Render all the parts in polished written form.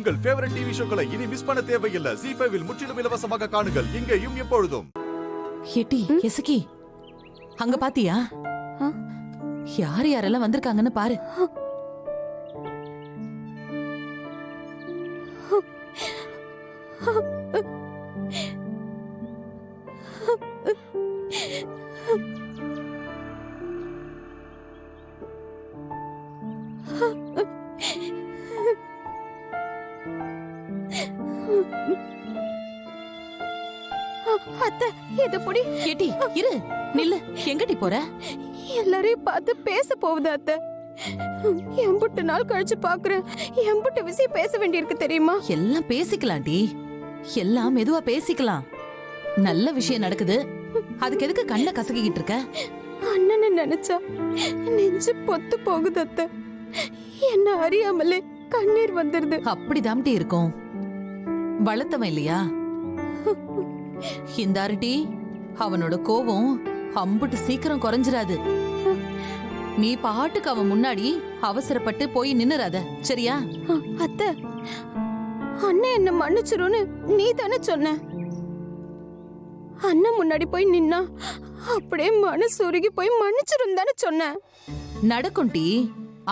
உங்கள் favourite TV ஷோக்களை இனி miss பண்ண தேவையில்லை. ZEE5 இல் முற்றிலும் இலவசமாக காணுங்கள். இங்கேயும் எப்பொழுதும். ஏட்டி எசக்கி, அங்க பாத்தியா? யார் யாரெல்லாம் வந்திருக்காங்கன்னு பாரு. அத்தை, இது புடி. ஏட்டி இரு, நில்லு. எங்கடி போற? எல்லாரையும் பார்த்து பேச போகுது அத்தை. எம்புட்டு நாள் கழிச்சு பாக்குறேன். எம்புட்டு விஷயம் பேச வேண்டியிருக்கு தெரியுமா? எல்லாம் பேசிக்கலாம்டி, எல்லாம் மெதுவா பேசிக்கலாம். நல்ல விஷயம் நடக்குது, அதுக்கு எதுக்கு கண்ணை கசக்கிட்டு இருக்க? அண்ணனை நினைச்சா நெஞ்சு பொத்து போகுது அத்தை. என்ன அறியாமலே கண்ணீர் வந்துருது. அப்படிதாம்டி இருக்கும். வளர்த்தவன் இல்லையா? இந்தாருடி, அவனோட கோபம் அம்புட்டு சீக்கிரம் குறைஞ்சிராது. நீ பாட்டுக்கு அவன் முன்னாடி அவசரப்பட்டு போய் நின்னுறாத, சரியா? அத்தை, அண்ணன் என்ன மன்னிச்சிருன்னு நீ தானே சொன்ன. அண்ணன் முன்னாடி போய் நின்னா அப்படியே மனசு உருகி போய் மன்னிச்சிரும் தானே சொன்ன. நடக்கும்டி,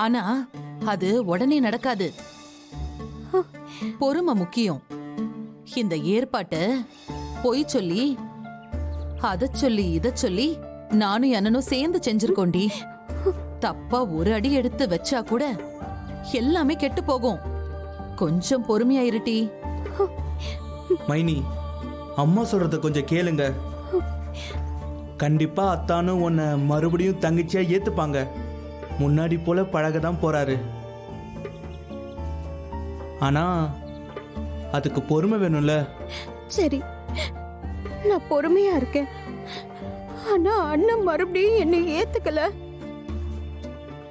ஆனா அது உடனே நடக்காது. பொறுமை முக்கியம். இந்த ஏற்பாட்டை பொய் சொல்லி அத சொல்லி இத சொல்லி நானும் அண்ணனும் சேர்ந்து செஞ்சிருக்கோண்டி. தப்பா ஒரு அடி எடுத்து வச்சா கூட எல்லாமே கெட்டு போகும். கொஞ்சம் பொறுமையா இருட்டி. மைனி, அம்மா சொல்றத கொஞ்சம் கேளுங்க. கண்டிப்பா அத்தானும் உன்னை மறுபடியும் தங்கச்சியா ஏத்துப்பாங்க. முன்னாடி போல பழகதான் போறாரு. ஆனா அதுக்கு பொறுமை வேணும்ல. சரி, நான் பொறுமையா இருக்கேன். ஆனா அண்ணன் மறுபடியும் என்னை ஏத்துக்கல.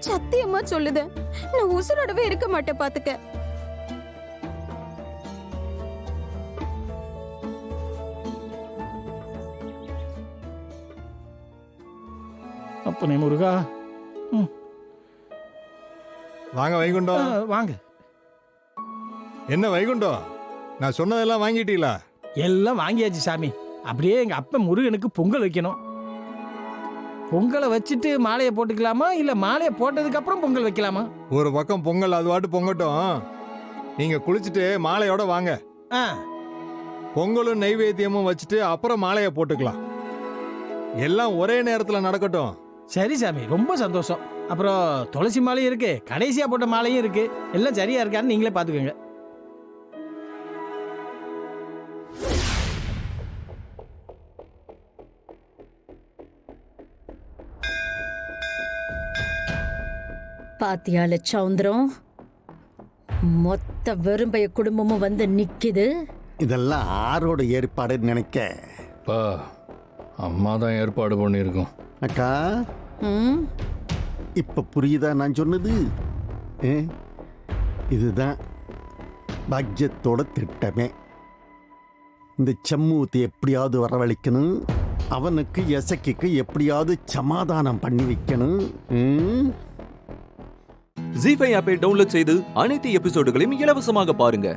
சத்தியமா சொல்லுத, நான் உசுரோடவே இருக்க மாட்டேன் பாத்துக்க. அப்பனே முருகா. வாங்க வைகுண்டம். வாங்க. என்ன வைகுண்டம், நான் சொன்னதெல்லாம் வாங்கிட்டீங்களா? எல்லாம் வாங்கியாச்சு சாமி. அப்படியே எங்க அப்ப முருகனுக்கு பொங்கல் வைக்கணும். பொங்கலை வச்சுட்டு மாலையை போட்டுக்கலாமா, இல்ல மாலையை போட்டதுக்கு அப்புறம் பொங்கல் வைக்கலாமா? ஒரு பக்கம் பொங்கல் அது வாட்டு பொங்கட்டும். நீங்க குளிச்சுட்டு மாலையோட வாங்க. பொங்கலும் நைவேத்தியமும் வச்சுட்டு அப்புறம் மாலையை போட்டுக்கலாம். எல்லாம் ஒரே நேரத்துல நடக்கட்டும். சரி சாமி, ரொம்ப சந்தோஷம். அப்புறம் துளசி மாலையும் இருக்கு, கடைசியா போட்ட மாலையும் இருக்கு. எல்லாம் சரியா இருக்கான்னு நீங்களே பாத்துக்கோங்க. பாத்தியால சௌந்தரம், மொத்த வெறும்பைய குடும்பமும் வந்து நிக்குது. இதெல்லாம் ஆரோட ஏற்பாடுன்னு நினைக்க. அம்மா தான் ஏற்பாடு பண்ணியிருக்கோம். அக்கா, இப்ப புரியுதா நான் சொன்னது? இதுதான் பாக்யத்தோட திட்டமே. இந்த செம்மூத்தை எப்படியாவது வரவழைக்கணும். அவனுக்கு எசக்கிக்கு எப்படியாவது சமாதானம் பண்ணி வைக்கணும். ZEE5 ஆப்பை டவுன்லோட் செய்து அனைத்து எபிசோடுகளையும் இலவசமாக பாருங்க.